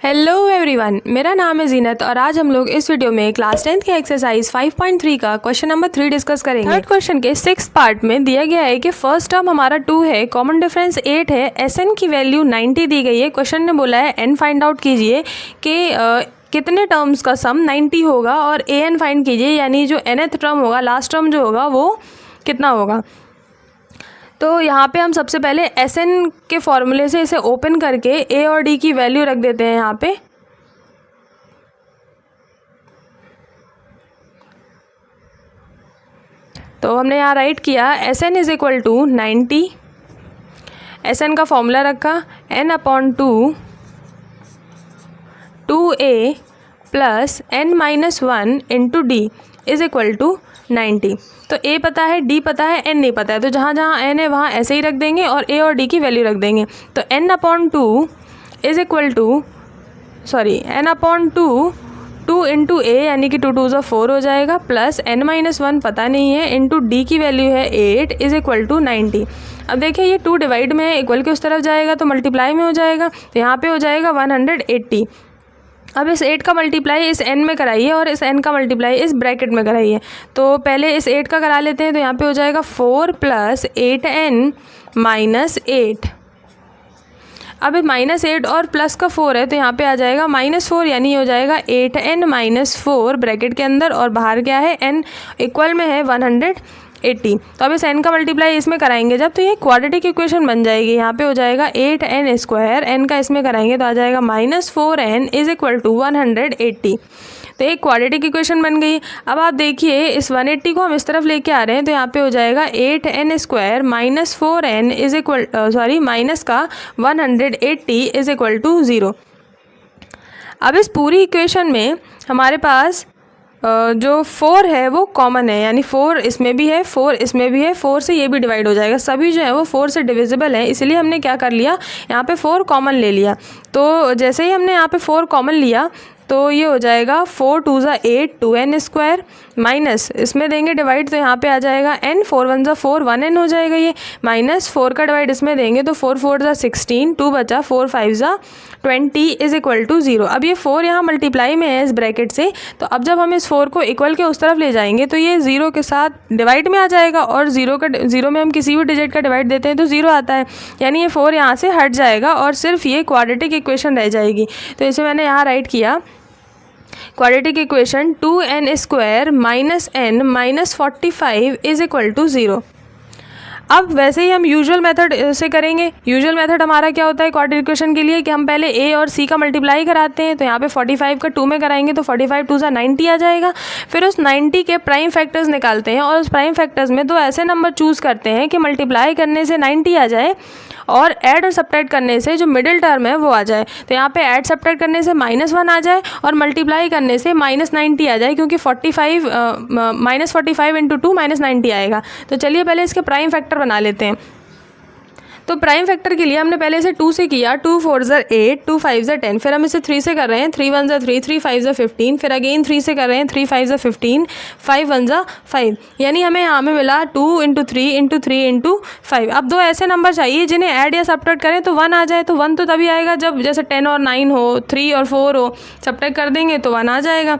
Hello everyone, मेरा नाम है जीनत और आज हम लोग इस वीडियो में क्लास 10th के एक्सरसाइज 5.3 का क्वेश्चन नंबर 3 डिस्कस करेंगे। थर्ड क्वेश्चन के 6th पार्ट में दिया गया है कि फर्स्ट टर्म हमारा 2 है, कॉमन डिफरेंस 8 है, एसएन की वैल्यू 90 दी गई है। क्वेश्चन ने बोला है एन फाइंड आउट कीजिए कि कितने टर्म्स का सम 90 होगा और ए एन फाइंड कीजिए, यानी जो nth टर्म होगा, लास्ट टर्म जो होगा वो कितना होगा। तो यहाँ पे हम सबसे पहले एस एन के फॉर्मूले से इसे ओपन करके ए और डी की वैल्यू रख देते हैं यहाँ पे। तो हमने यहाँ राइट किया S N is equal to 90, S N का फॉर्मूला रखा N upon 2a plus n minus 1 into D is equal to 90। तो a पता है, d पता है, n नहीं पता है, तो जहाँ जहाँ n है वहाँ ऐसे ही रख देंगे और a और d की वैल्यू रख देंगे। तो n upon 2 is equal to n upon 2 into a यानी कि 2 2 ज़ा 4 हो जाएगा, प्लस n माइनस 1 पता नहीं है, इंटू d की वैल्यू है 8 इज इक्वल टू 90। अब देखिए ये 2 डिवाइड में है, इक्वल के उस तरफ जाएगा तो मल्टीप्लाई में हो जाएगा, तो यहाँ पे हो जाएगा 180। अब इस 8 का मल्टीप्लाई इस n में कराइए और इस n का मल्टीप्लाई इस ब्रैकेट में कराइए। तो पहले इस 8 का करा लेते हैं, तो यहाँ पे हो जाएगा 4 प्लस 8n माइनस 8। अब माइनस 8 और प्लस का 4 है तो यहाँ पे आ जाएगा -4, यानी हो जाएगा 8n माइनस 4 ब्रैकेट के अंदर, और बाहर क्या है n इक्वल में है 180। तो अब इस n का मल्टीप्लाई इसमें कराएंगे जब, तो ये क्वाड्रेटिक इक्वेशन बन जाएगी। यहाँ पे हो जाएगा 8n स्क्वायर, n का इसमें कराएंगे तो आ जाएगा -4n इज इक्वल टू 180। तो एक क्वाड्रेटिक इक्वेशन बन गई। अब आप देखिए इस 180 को हम इस तरफ लेके आ रहे हैं, तो यहाँ पे हो जाएगा 8n square minus 4n is equal minus का 180 इज इक्वल टू 0। अब इस पूरी इक्वेशन में हमारे पास जो 4 है वो कॉमन है, यानी 4 इसमें भी है, 4 इसमें भी है, 4 से ये भी डिवाइड हो जाएगा, सभी जो है वो 4 से डिविजिबल है, इसलिए हमने क्या कर लिया, यहाँ पे 4 कॉमन ले लिया। तो जैसे ही हमने यहाँ पे 4 कॉमन लिया तो ये हो जाएगा 4 2 ज़ा 8 2n स्क्वायर माइनस इसमें देंगे डिवाइड, तो यहाँ पे आ जाएगा n, 4 1 ज़ा 4 1n हो जाएगा ये, माइनस 4 का डिवाइड इसमें देंगे तो 4 4 ज़ा 16 2 बचा, 4 5 ज़ा 20 इज इक्वल टू 0। अब ये 4 यहाँ मल्टीप्लाई में है इस ब्रैकेट से, तो अब जब हम इस 4 को इक्वल के उस तरफ ले जाएंगे तो ये 0 के साथ डिवाइड में आ जाएगा, और 0 में हम किसी भी डिजिट का डिवाइड देते हैं तो 0 आता है, यानी ये 4 यहाँ से हट जाएगा और सिर्फ ये क्वाड्रेटिक इक्वेशन रह जाएगी। तो इसे मैंने यहाँ राइट किया quadratic equation 2n square minus n minus 45 is equal to 0। अब वैसे ही हम यूजुअल मेथड से करेंगे। यूजुअल मेथड हमारा क्या होता है क्वाड्रेटिक इक्वेशन के लिए कि हम पहले a और c का मल्टीप्लाई कराते हैं, तो यहाँ पे 45 का 2 में कराएंगे तो 45 2 ज़ा 90 आ जाएगा। फिर उस 90 के प्राइम फैक्टर्स निकालते हैं और उस प्राइम फैक्टर्स में दो ऐसे नंबर चूज़ करते हैं कि मल्टीप्लाई करने से 90 आ जाए और ऐड और सब्ट्रैक्ट करने से जो मिडिल टर्म है वो आ जाए। तो यहाँ पे ऐड सब्ट्रैक्ट करने से -1 आ जाए और मल्टीप्लाई करने से -90 आ जाए, क्योंकि 45 -45 इंटू 2 -90 आएगा। तो चलिए पहले इसके प्राइम फैक्टर बना लेते हैं। तो प्राइम फैक्टर के लिए हमने पहले इसे 2 से किया, 2 4 ज़ा 8 2 5 ज़ा 10, फिर हम इसे 3 से कर रहे हैं, 3 1 ज़ा 3 3 5 ज़ा 15, फिर अगेन 3 से कर रहे हैं, 3 5 ज़ा 15 5 1 ज़ा 5, यानी हमें यहाँ में मिला 2 इंटू 3 इंटू 3 इंटू 5। अब दो ऐसे नंबर चाहिए जिन्हें ऐड या सब्ट्रैक्ट करें तो 1 आ जाए। तो 1 तो तभी आएगा जब जैसे 10 और 9 हो, 3 और 4 हो, सब्ट्रैक्ट कर देंगे तो 1 आ जाएगा।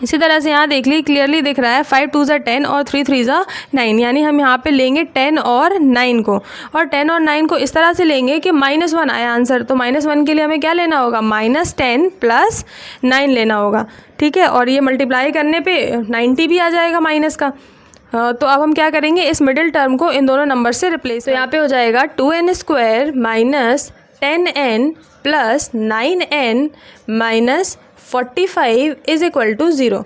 इसी तरह से यहाँ देख ली क्लियरली दिख रहा है 5 2 ज़ा 10 और 3 3 ज़ा 9, यानी हम यहाँ पे लेंगे 10 और 9 को, और 10 और 9 को इस तरह से लेंगे कि -1 आया आंसर। तो -1 के लिए हमें क्या लेना होगा, -10 प्लस 9 लेना होगा, ठीक है। और ये मल्टीप्लाई करने पे 90 भी आ जाएगा माइनस का। तो अब हम क्या करेंगे, इस मिडिल टर्म को इन दोनों नंबर से रिप्लेस। तो यहाँ पे हो जाएगा 2n square minus 10n plus 9n minus 45 is equal to 0।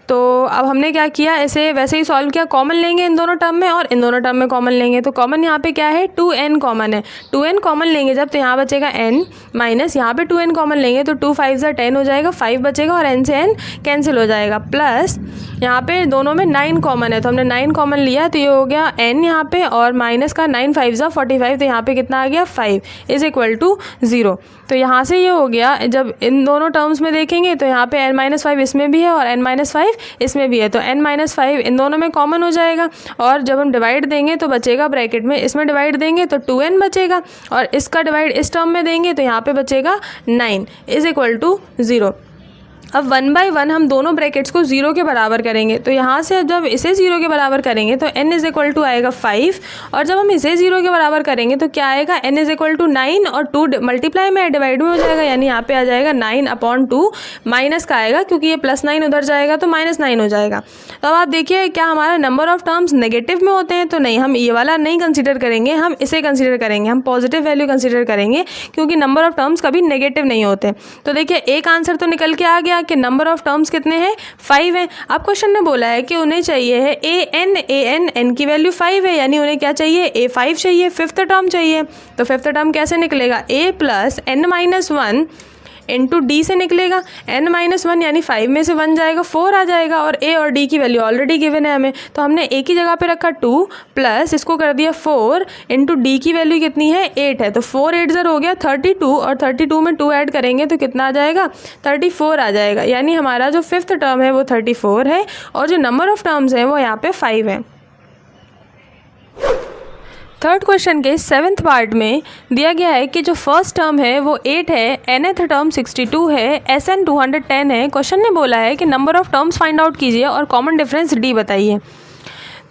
तो अब हमने क्या किया, इसे वैसे ही सॉल्व किया, कॉमन लेंगे इन दोनों टर्म में और इन दोनों टर्म में कॉमन लेंगे। तो कॉमन यहाँ पे क्या है, 2n कॉमन है, 2n कॉमन लेंगे जब, तो यहाँ बचेगा n माइनस यहाँ पे 2n कॉमन लेंगे तो 2 5 ज़ा 10 हो जाएगा, 5 बचेगा और n से n कैंसिल हो जाएगा, प्लस यहाँ पे दोनों में 9 कॉमन है तो हमने 9 कॉमन लिया तो ये हो गया n यहाँ पे, और माइनस का 9 5 ज़ा 45, तो यहाँ पे कितना आ गया 5 इज इक्वल टू 0। तो यहाँ से ये हो गया, जब इन दोनों टर्म्स में देखेंगे तो यहाँ पे n-5 इसमें भी है और n-5 इसमें भी है, तो n-5 इन दोनों में कॉमन हो जाएगा और जब हम डिवाइड देंगे तो बचेगा ब्रैकेट में, इसमें डिवाइड देंगे तो 2n बचेगा और इसका डिवाइड इस टर्म में देंगे तो यहाँ पे बचेगा 9 = 0। अब 1/1 हम दोनों ब्रैकेट्स को 0 के बराबर करेंगे, तो यहाँ से जब इसे 0 के बराबर करेंगे तो n = आएगा 5 और जब हम इसे 0 के बराबर करेंगे तो क्या आएगा, n = 9 और 2 मल्टीप्लाई में डिवाइड में हो जाएगा, यानी यहाँ पे आ जाएगा 9/2 माइनस का आएगा क्योंकि ये +9 उधर जाएगा तो -9 हो जाएगा। तो अब आप देखिए क्या हमारा नंबर ऑफ टर्म्स नेगेटिव में होते हैं, तो नहीं, हम ये वाला नहीं कंसिडर करेंगे, हम इसे कंसिडर करेंगे, हम पॉजिटिव वैल्यू कंसिडर करेंगे क्योंकि नंबर ऑफ टर्म्स कभी नेगेटिव नहीं होते। तो देखिए एक आंसर तो निकल के आ गया कि नंबर ऑफ टर्म्स कितने हैं, 5 हैं। अब क्वेश्चन ने बोला है कि उन्हें चाहिए है an की वैल्यू 5 है, यानी उन्हें क्या चाहिए, a5 चाहिए, फिफ्थ टर्म चाहिए। तो फिफ्थ टर्म कैसे निकलेगा, a + n-1 इंटू डी से निकलेगा, n-1 यानी 5 में से 1 जाएगा 4 आ जाएगा और a और d की वैल्यू ऑलरेडी गिवन है हमें, तो हमने एक ही जगह पे रखा 2 प्लस इसको कर दिया 4 इंटू डी की वैल्यू कितनी है, 8 है, तो 4 8 ज़र हो गया 32 और 32 में 2 ऐड करेंगे तो कितना आ जाएगा, 34 आ जाएगा। यानी हमारा जो फिफ्थ टर्म है वो 34 है और जो नंबर ऑफ टर्म्स हैं वो यहाँ पे 5 है। थर्ड क्वेश्चन के 7th पार्ट में दिया गया है कि जो फर्स्ट टर्म है वो 8 है, nth टर्म 62 है, Sn 210 है। क्वेश्चन ने बोला है कि number of terms find out कीजिए और कॉमन डिफरेंस d बताइए।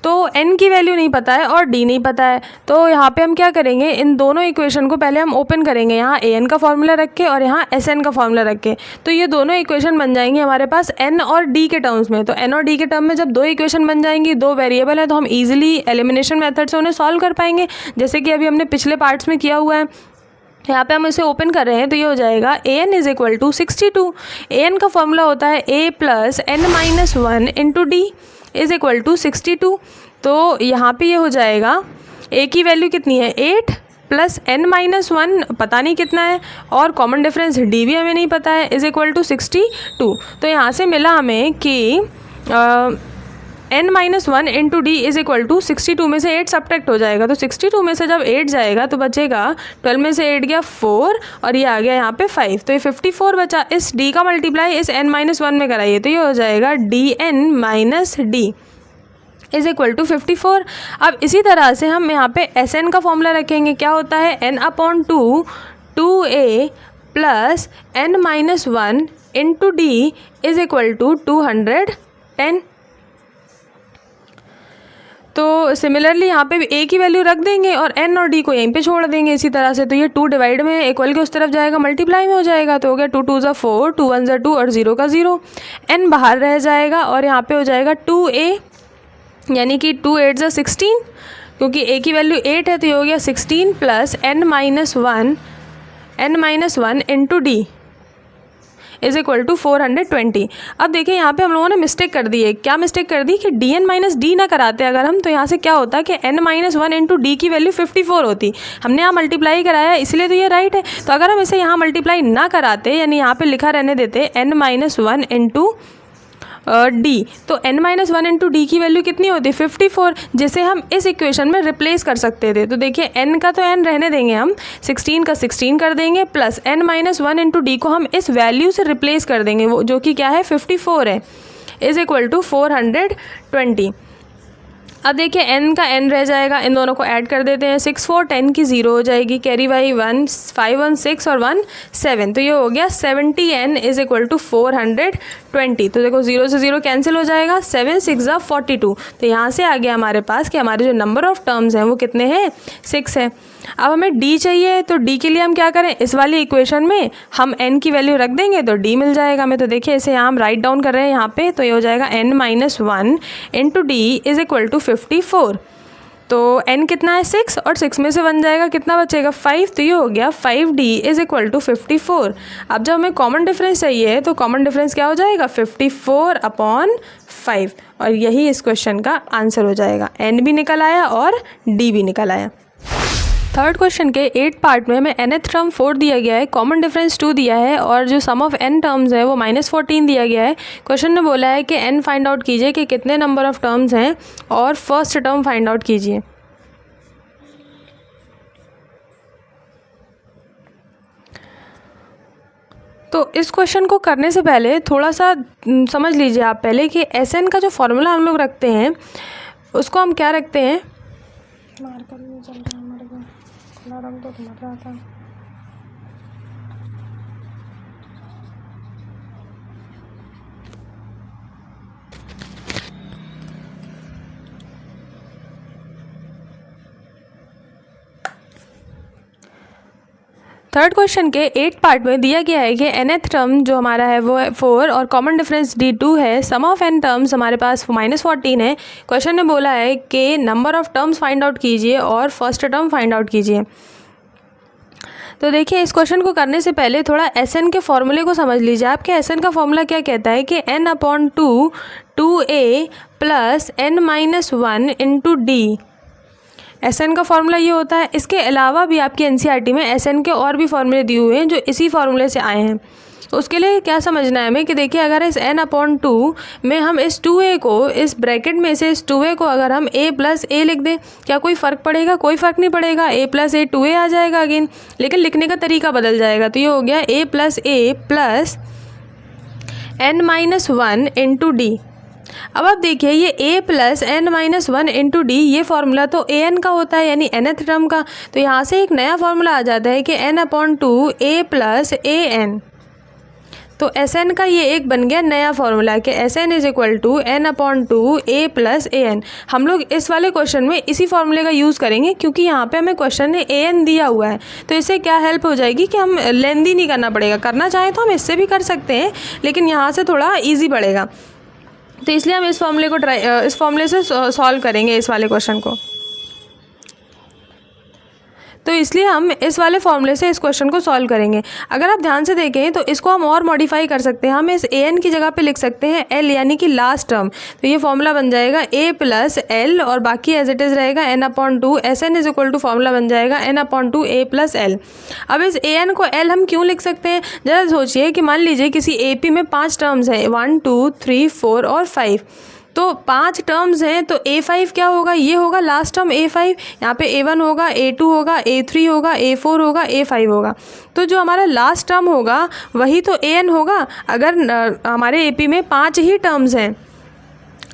तो n की वैल्यू नहीं पता है और d नहीं पता है, तो यहाँ पे हम क्या करेंगे, इन दोनों इक्वेशन को पहले हम ओपन करेंगे, यहाँ an का फॉर्मूला रख के और यहाँ Sn का फॉर्मूला रख के, तो ये दोनों इक्वेशन बन जाएंगी हमारे पास n और d के टर्म्स में। तो n और d के टर्म में जब दो इक्वेशन बन जाएंगी, दो वेरिएबल है, तो हम ईजिली एलिमिनेशन मेथड से उन्हें सॉल्व कर पाएंगे, जैसे कि अभी हमने पिछले पार्ट्स में किया हुआ है। यहाँ पे हम इसे ओपन कर रहे हैं तो ये हो जाएगा an = 62। an का फॉर्मूला होता है a + n-1 इंटू d = 62। तो यहाँ पे ये हो जाएगा a की वैल्यू कितनी है, 8 + n-1 पता नहीं कितना है और कॉमन डिफरेंस d भी हमें नहीं पता है, = 62। तो यहाँ से मिला हमें कि n-1 इंटू डी = 62 में से 8 सब्ट्रैक्ट हो जाएगा, तो 62 में से जब 8 जाएगा तो बचेगा 12 में से 8 गया 4 और ये आ गया यहाँ पे 5, तो ये 54 बचा। इस d का मल्टीप्लाई इस n-1 में कराइए तो ये हो जाएगा dn - d = 54। अब इसी तरह से हम यहाँ पे Sn का फॉर्मूला रखेंगे, क्या होता है, n/2 2a + n-1 into d = 210। तो सिमिलरली यहाँ पे भी a की वैल्यू रख देंगे और n और d को यहीं पे छोड़ देंगे इसी तरह से, तो ये 2 डिवाइड में इक्वल के उस तरफ जाएगा, मल्टीप्लाई में हो जाएगा, तो हो गया 2 2 ज़ा 4 2 1 ज़ा 2 और 0 का 0, n बाहर रह जाएगा और यहाँ पे हो जाएगा 2a यानी कि 2 8 ज़ा 16, क्योंकि a की वैल्यू 8 है तो ये हो गया 16 + n-1 इंटू d = 420। अब देखिए यहाँ पे हम लोगों ने मिस्टेक कर दी है, क्या मिस्टेक कर दी कि dn - d ना कराते अगर हम, तो यहाँ से क्या होता कि n-1 इंटू d की वैल्यू 54 होती, हमने यहाँ मल्टीप्लाई कराया इसलिए तो ये राइट है। तो अगर हम इसे यहाँ मल्टीप्लाई ना कराते, यानी यहाँ पे लिखा रहने देते n-1 इंटू d, तो n-1 इंटू डी की वैल्यू कितनी होती है 54, जिसे हम इस इक्वेशन में रिप्लेस कर सकते थे। तो देखिए n का तो n रहने देंगे हम, 16 का 16 कर देंगे प्लस n-1 इंटू डी को हम इस वैल्यू से रिप्लेस कर देंगे, वो जो कि क्या है 54 है, = 420। अब देखिए n का n रह जाएगा, इन दोनों को ऐड कर देते हैं, 6 4 10 की 0 हो जाएगी, कैरी बाई 1 5 1 6 और 1 7, तो ये हो गया 70n = 420। तो देखो 0 से 0 कैंसिल हो जाएगा, 7 6 ज़ा 42, तो यहाँ से आ गया हमारे पास कि हमारे जो नंबर ऑफ टर्म्स हैं वो कितने हैं, 6 है। अब हमें d चाहिए, तो d के लिए हम क्या करें, इस वाली इक्वेशन में हम n की वैल्यू रख देंगे तो d मिल जाएगा हमें। तो देखिए इसे यहाँ हम राइट डाउन कर रहे हैं यहाँ पे, तो ये हो जाएगा n-1 इंटू डी = 54। तो n कितना है 6 और 6 में से 1 जाएगा, कितना बचेगा 5, तो ये हो गया 5d = 54। अब जब हमें कॉमन डिफरेंस चाहिए तो कॉमन डिफरेंस क्या हो जाएगा 54/5 और यही इस क्वेश्चन का आंसर हो जाएगा। n भी निकल आया और d भी निकल आया। थर्ड क्वेश्चन के 8 पार्ट में हमें nth टर्म 4 दिया गया है, कॉमन डिफरेंस 2 दिया है और जो सम ऑफ n टर्म्स है वो -14 दिया गया है। क्वेश्चन ने बोला है कि n फाइंड आउट कीजिए कि कितने नंबर ऑफ टर्म्स हैं और फर्स्ट टर्म फाइंड आउट कीजिए। तो इस क्वेश्चन को करने से पहले थोड़ा सा समझ लीजिए आप पहले कि Sn का जो फॉर्मूला हम लोग रखते हैं उसको हम क्या रखते हैं। मार्कर भी चल रहा है, मर गया, खुला रंग तो मर रहा था। थर्ड क्वेश्चन के 8 पार्ट में दिया गया है कि nth टर्म जो हमारा है वो 4 और कॉमन डिफरेंस d2 है। सम ऑफ n टर्म्स हमारे पास -14 है। क्वेश्चन ने बोला है कि number of terms find out कीजिए और फर्स्ट टर्म फाइंड आउट कीजिए। तो देखिए इस क्वेश्चन को करने से पहले थोड़ा Sn के फॉर्मूले को समझ लीजिए। आपके Sn का फॉर्मूला क्या कहता है कि n/2 2a plus n-1 into D. Sn का फॉर्मूला ये होता है। इसके अलावा भी आपकी NCERT में Sn के और भी फॉर्मूले दिए हुए हैं जो इसी फॉर्मूले से आए हैं। तो उसके लिए क्या समझना है हमें कि देखिए अगर इस n/2 में हम इस 2a को, इस ब्रैकेट में से इस 2a को अगर हम a प्लस a लिख दें, क्या कोई फ़र्क पड़ेगा? कोई फ़र्क नहीं पड़ेगा। a प्लस a 2a आ जाएगा अगेन, लेकिन लिखने का तरीका बदल जाएगा। तो ये हो गया a plus n-1 into D. अब आप देखिए ये a plus n-1 into D, ये फार्मूला तो an का होता है यानी nth टर्म का। तो यहाँ से एक नया फार्मूला आ जाता है कि n/2 a प्लस an। तो Sn का ये एक बन गया नया फार्मूला कि Sn is equal to n/2 a plus an। हम लोग इस वाले क्वेश्चन में इसी फार्मूले का यूज़ करेंगे क्योंकि यहाँ पे हमें क्वेश्चन में an दिया हुआ है। तो इससे क्या हेल्प हो जाएगी कि हम लेंदी नहीं करना पड़ेगा। करना चाहें तो हम इससे भी कर सकते हैं, लेकिन यहाँ से थोड़ा ईजी पड़ेगा। तो इसलिए हम इस फॉर्मूले से सॉल्व करेंगे इस वाले क्वेश्चन को। तो इसलिए हम इस वाले फॉर्मूले से इस क्वेश्चन को सॉल्व करेंगे। अगर आप ध्यान से देखें तो इसको हम और मॉडिफाई कर सकते हैं। हम इस an की जगह पे लिख सकते हैं l यानी कि लास्ट टर्म। तो ये फॉर्मूला बन जाएगा a प्लस l और बाकी एज इट इज़ रहेगा n/2। Sn is equal to formula बन जाएगा n/2 a प्लस l। अब इस an को l हम क्यों लिख सकते हैं? ज़रा सोचिए कि मान लीजिए किसी AP में 5 टर्म्स हैं, 1 2 3 4 और 5। तो 5 टर्म्स हैं तो a5 क्या होगा? ये होगा लास्ट टर्म a5। यहाँ पे a1 होगा, a2 होगा, a3 होगा, a4 होगा, a5 होगा। तो जो हमारा लास्ट टर्म होगा वही तो an होगा। अगर हमारे AP में 5 ही टर्म्स हैं,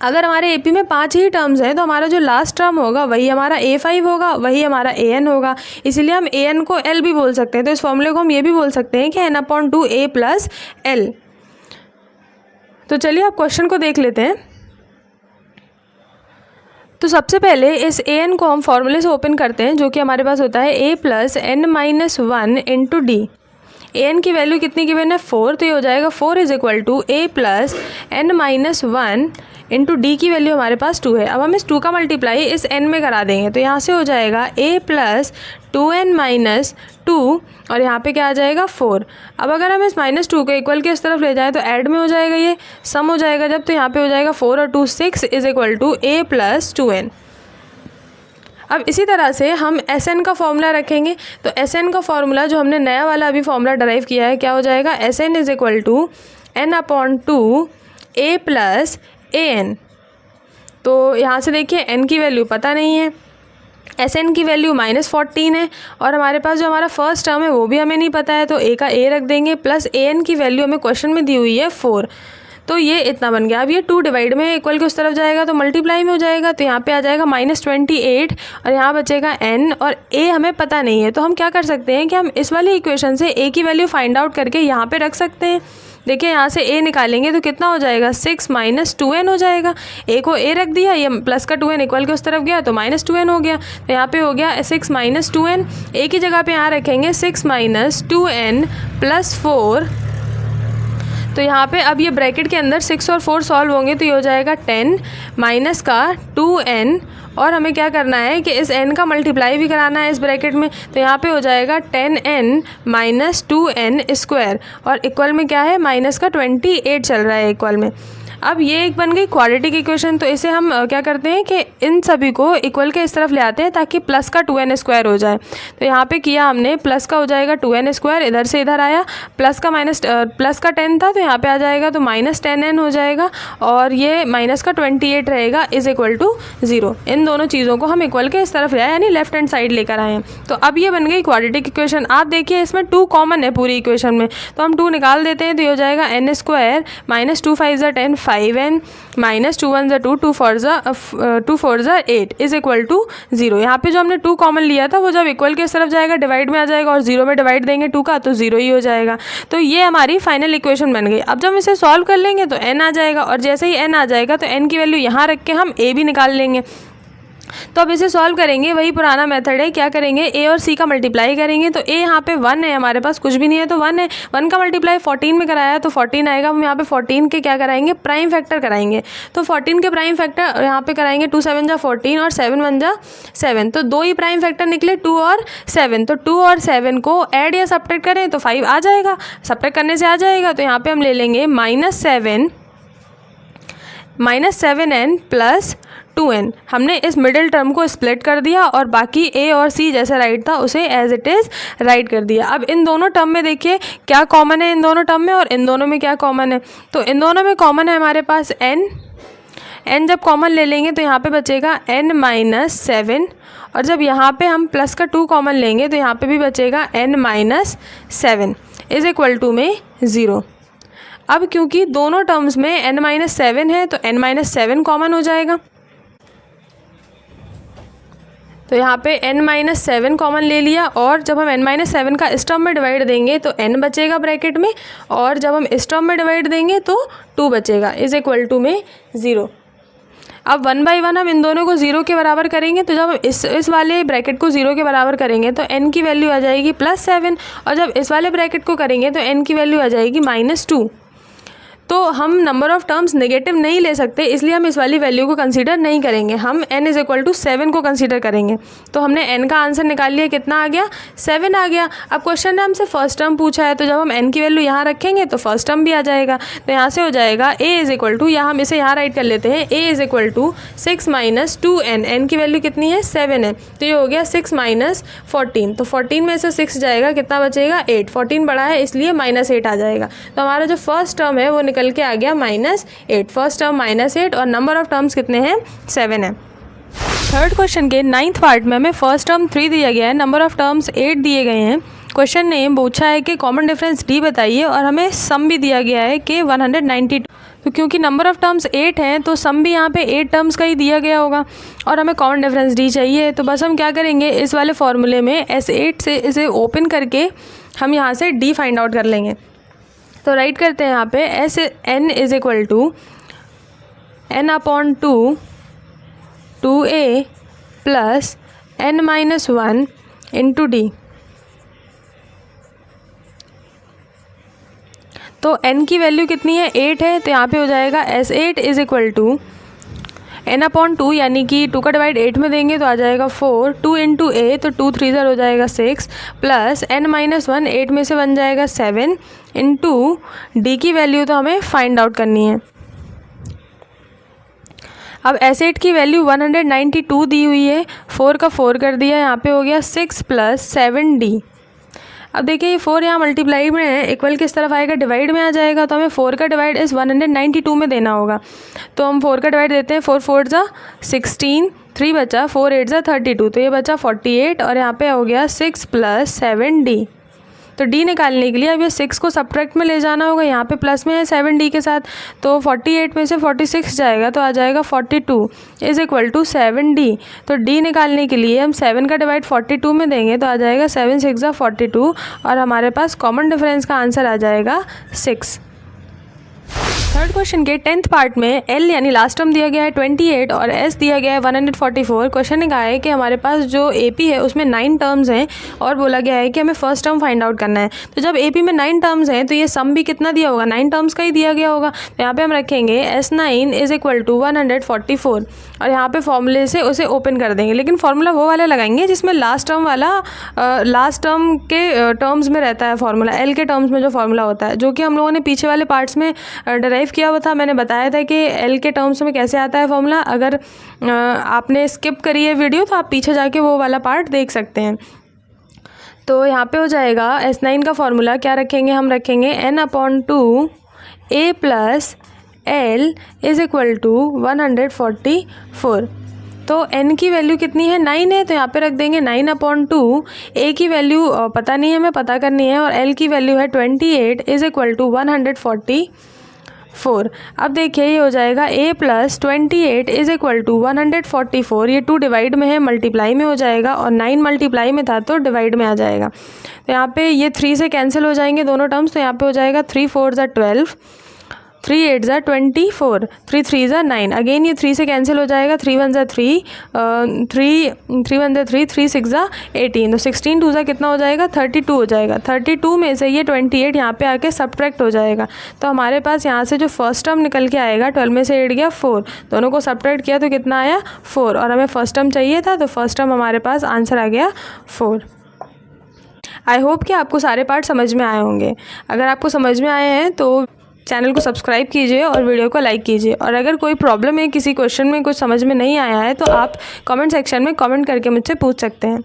अगर हमारे AP में 5 ही टर्म्स हैं तो हमारा जो लास्ट टर्म होगा वही हमारा a5 होगा, वही हमारा an होगा। इसीलिए हम an को l भी बोल सकते हैं। तो इस फॉर्मूले को हम ये भी बोल सकते हैं कि n/2 a प्लस l। तो चलिए आप क्वेश्चन को देख लेते हैं। तो सबसे पहले इस an को हम फॉर्मूले से ओपन करते हैं जो कि हमारे पास होता है a plus n-1 into D. an की वैल्यू कितनी गिवन है? 4। तो ये हो जाएगा 4 is equal to a plus n-1 into D की वैल्यू हमारे पास 2 है। अब हम इस 2 का मल्टीप्लाई इस n में करा देंगे तो यहाँ से हो जाएगा a प्लस 2n माइनस 2 और यहाँ पे क्या आ जाएगा 4। अब अगर हम इस -2 को इक्वल के इस तरफ ले जाएं तो ऐड में हो जाएगा, ये सम हो जाएगा जब, तो यहाँ पे हो जाएगा 4 और 2 6 is equal to a plus 2n। अब इसी तरह से हम Sn का फॉर्मूला रखेंगे। तो Sn का फॉर्मूला जो हमने नया वाला अभी फॉर्मूला डराइव किया है क्या हो जाएगा? Sn is equal to n/2 a plus an। तो यहाँ से देखिए n की वैल्यू पता नहीं है, Sn की वैल्यू -14 है और हमारे पास जो हमारा फर्स्ट टर्म है वो भी हमें नहीं पता है। तो a का a रख देंगे प्लस an की वैल्यू हमें क्वेश्चन में दी हुई है 4। तो ये इतना बन गया। अब ये 2 डिवाइड में इक्वल के उस तरफ जाएगा तो मल्टीप्लाई में हो जाएगा। तो यहाँ पे आ जाएगा -28 और यहाँ बचेगा n और a हमें पता नहीं है। तो हम क्या कर सकते हैं कि हम इस वाली इक्वेशन से a की वैल्यू फाइंड आउट करके यहाँ पे रख सकते हैं। देखिए यहाँ से a निकालेंगे तो कितना हो जाएगा? 6 माइनस 2n हो जाएगा। a को a रख दिया, ये प्लस का 2n इक्वल के उस तरफ गया तो -2n हो गया। तो यहाँ पे हो गया 6 माइनस 2n। a की जगह पे यहाँ रखेंगे 6 माइनस 2n प्लस 4। तो यहाँ पे अब ये ब्रैकेट के अंदर 6 और 4 सॉल्व होंगे तो ये हो जाएगा 10 माइनस का 2n और हमें क्या करना है कि इस n का मल्टीप्लाई भी कराना है इस ब्रैकेट में। तो यहाँ पे हो जाएगा 10n माइनस 2n स्क्वायर और इक्वल में क्या है? माइनस का 28 चल रहा है इक्वल में। अब ये एक बन गई क्वाड्रेटिक इक्वेशन। तो इसे हम क्या करते हैं कि इन सभी को इक्वल के इस तरफ ले आते हैं ताकि प्लस का 2n² हो जाए। तो यहाँ पे किया हमने, प्लस का हो जाएगा 2n², इधर से इधर आया, प्लस का 10 था तो यहाँ पे आ जाएगा तो -10n हो जाएगा, और ये माइनस का 28 रहेगा इज इक्वल टू 0। इन दोनों चीज़ों को हम इक्वल के इस तरफ ले आए, यानी लेफ्ट हैंड साइड लेकर आए हैं। तो अब ये बन गई क्वाड्रेटिक इक्वेशन। आप देखिए इसमें 2 कॉमन है पूरी इक्वेशन में, तो हम 2 निकाल देते हैं तो ये हो जाएगा n² -2 5 10 5n -2 1 2 2 4 8 is equal to 0। यहाँ पे जो हमने 2 कॉमन लिया था वो जब इक्वल के इस तरफ जाएगा डिवाइड में आ जाएगा, और 0 में डिवाइड देंगे 2 का तो 0 ही हो जाएगा। तो ये हमारी फाइनल इक्वेशन बन गई। अब जब इसे सॉल्व कर लेंगे तो n आ जाएगा, और जैसे ही n आ जाएगा तो n की वैल्यू यहाँ रख के हम a भी निकाल लेंगे। तो अब इसे सॉल्व करेंगे, वही पुराना मेथड है। क्या करेंगे, a और c का मल्टीप्लाई करेंगे। तो a यहाँ पे 1 है, हमारे पास कुछ भी नहीं है तो 1 है। 1 का मल्टीप्लाई 14 में कराया तो 14 आएगा। हम यहाँ पे 14 के क्या कराएंगे, प्राइम फैक्टर कराएंगे। तो 14 के प्राइम फैक्टर यहाँ पे कराएंगे, 2 7 जा 14 और 7 1 जा 7। तो 2 ही प्राइम फैक्टर निकले, 2 और 7। तो 2 और 7 को ऐड या सब्ट्रैक्ट करें तो 5 आ जाएगा, सब्ट्रैक्ट करने से आ जाएगा। तो यहाँ पे हम ले लेंगे -7n प्लस 2n। हमने इस मिडिल टर्म को स्प्लिट कर दिया और बाकी a और c जैसे राइट था उसे एज इट इज़ राइट कर दिया। अब इन दोनों टर्म में देखिए क्या कॉमन है, इन दोनों टर्म में और इन दोनों में क्या कॉमन है। तो इन दोनों में कॉमन है हमारे पास n जब कॉमन ले लेंगे तो यहाँ पे बचेगा n-7, और जब यहाँ पे हम प्लस का 2 कॉमन लेंगे तो यहाँ पे भी बचेगा n-7 इज इक्वल टू में 0। अब क्योंकि दोनों टर्म्स में n-7 है तो n-7 कॉमन हो जाएगा। तो यहाँ पे n-7 कॉमन ले लिया, और जब हम n-7 का इस टर्म में डिवाइड देंगे तो n बचेगा ब्रैकेट में, और जब हम इस टर्म में डिवाइड देंगे तो 2 बचेगा इज इक्वल टू में 0। अब 1 बाई 1 हम इन दोनों को 0 के बराबर करेंगे। तो जब हम इस वाले ब्रैकेट को 0 के बराबर करेंगे तो n की वैल्यू आ जाएगी +7, और जब इस वाले ब्रैकेट को करेंगे तो n की वैल्यू आ जाएगी -2। तो हम नंबर ऑफ़ टर्म्स नेगेटिव नहीं ले सकते, इसलिए हम इस वाली वैल्यू को कंसीडर नहीं करेंगे, हम n इज इक्वल टू 7 को कंसीडर करेंगे। तो हमने n का आंसर निकाल लिया, कितना आ गया, 7 आ गया। अब क्वेश्चन ने हमसे फर्स्ट टर्म पूछा है, तो जब हम n की वैल्यू यहाँ रखेंगे तो फर्स्ट टर्म भी आ जाएगा। तो यहाँ से हो जाएगा a इज इक्वल टू, या हम इसे यहाँ राइट कर लेते हैं, a is equal to 6 - 2n। n की वैल्यू कितनी है, 7 है, तो ये हो गया 6 - 14। तो 14 में से 6 जाएगा, कितना बचेगा, 8। 14 बड़ा है इसलिए -8 आ जाएगा। तो हमारा जो फर्स्ट टर्म है वो निकल के आ गया -8। फर्स्ट टर्म -8 और नंबर ऑफ टर्म्स कितने हैं, 7 है। थर्ड क्वेश्चन के 9th पार्ट में हमें फर्स्ट टर्म 3 दिया गया है, नंबर ऑफ टर्म्स 8 दिए गए हैं। क्वेश्चन ने पूछा है कि कॉमन डिफरेंस d बताइए, और हमें सम भी दिया गया है कि 192। तो क्योंकि नंबर ऑफ टर्म्स 8 हैं तो सम भी यहाँ पे 8 टर्म्स का ही दिया गया होगा, और हमें कॉमन डिफरेंस d चाहिए। तो बस हम क्या करेंगे, इस वाले फॉर्मूले में S8 से इसे ओपन करके हम यहाँ से d फाइंड आउट कर लेंगे। तो राइट करते हैं यहाँ पे n is equal to n/2 2a plus n-1 into d। तो n की वैल्यू कितनी है, 8 है, तो यहाँ पे हो जाएगा S8 is equal to n/2, यानी कि 2 का डिवाइड 8 में देंगे तो आ जाएगा 4, 2 इंटू a, तो 2 3 हो जाएगा 6, प्लस n-1, 8 में से बन जाएगा 7 इंटू d की वैल्यू तो हमें फाइंड आउट करनी है। अब S8 की वैल्यू 192 दी हुई है, 4 का 4 कर दिया, यहाँ पे हो गया 6 + 7d। अब देखिए ये 4 यहाँ मल्टीप्लाई में है, इक्वल किस तरफ आएगा, डिवाइड में आ जाएगा। तो हमें 4 का डिवाइड इस 192 में देना होगा। तो हम 4 का डिवाइड देते हैं, 4 4 जा 16, 3 बचा, 4 8 जा 32, तो ये बचा 48, और यहाँ पे हो गया 6 + 7d। तो d निकालने के लिए अब ये 6 को सब्ट्रैक्ट में ले जाना होगा, यहाँ पे प्लस में है 7d के साथ, तो 48 में से 46 जाएगा तो आ जाएगा 42 इज इक्वल टू 7d। तो d निकालने के लिए हम 7 का डिवाइड 42 में देंगे तो आ जाएगा 7 6 जा 42, और हमारे पास कॉमन डिफरेंस का आंसर आ जाएगा 6। थर्ड क्वेश्चन के 10th पार्ट में L यानी लास्ट टर्म दिया गया है 28 और S दिया गया है 144। क्वेश्चन ने कहा है कि हमारे पास जो AP है उसमें 9 टर्म्स हैं, और बोला गया है कि हमें फर्स्ट टर्म फाइंड आउट करना है। तो जब AP में 9 टर्म्स हैं तो ये सम भी कितना दिया होगा, 9 टर्म्स का ही दिया गया होगा। तो यहाँ पे हम रखेंगे S9 इज इक्वल टू 144, और यहाँ पे फॉर्मूले से उसे ओपन कर देंगे, लेकिन फॉर्मूला वो वाला लगाएंगे जिसमें लास्ट टर्म वाला लास्ट टर्म के टर्म्स में रहता है फॉर्मूला, L के टर्म्स में जो फॉर्मूला होता है, जो कि हम लोगों ने पीछे वाले पार्ट्स में डिराइव किया हुआ था, मैंने बताया था कि एल के टर्म्स में कैसे आता है फॉर्मूला। अगर आपने स्किप करी है वीडियो तो आप पीछे जाके वो वाला पार्ट देख सकते हैं। तो यहाँ पे हो जाएगा S9 का फॉर्मूला क्या रखेंगे, हम रखेंगे n/2 a plus L is equal to 144। तो n की वैल्यू कितनी है, 9 है, तो यहाँ पे रख देंगे 9/2। a की वैल्यू पता नहीं है, हमें पता करनी है, और l की वैल्यू है 28 इज़ इक्वल टू 144। अब देखिए ये हो जाएगा a plus 28 is equal to 144। ये 2 डिवाइड में है, मल्टीप्लाई में हो जाएगा, और 9 मल्टीप्लाई में था तो डिवाइड में आ जाएगा। तो यहाँ पे ये 3 से कैंसिल हो जाएंगे दोनों टर्म्स, तो यहाँ पे हो जाएगा 3 4 ज़ा 12, 3 8 ज़ा 24, 3 3 ज़ा 9। अगेन ये 3 से कैंसिल हो जाएगा, 3 1 ज़ा 3, 3 1 ज़ा 3, 3 6 ज़ा 18, तो 16 2 ज़ा कितना हो जाएगा, 32 हो जाएगा। 32 में से ये 28 यहाँ पे आके सब्ट्रैक्ट हो जाएगा, तो हमारे पास यहाँ से जो फर्स्ट टर्म निकल के आएगा 12 में से 8 गया 4, दोनों को सब्ट्रैक्ट किया तो कितना आया 4, और हमें फर्स्ट टर्म चाहिए था, तो फर्स्ट टर्म हमारे पास आंसर आ गया 4। आई होप कि आपको सारे पार्ट समझ में आए होंगे। अगर आपको समझ में आए हैं तो चैनल को सब्सक्राइब कीजिए और वीडियो को लाइक कीजिए, और अगर कोई प्रॉब्लम है, किसी क्वेश्चन में कुछ समझ में नहीं आया है, तो आप कमेंट सेक्शन में कमेंट करके मुझसे पूछ सकते हैं।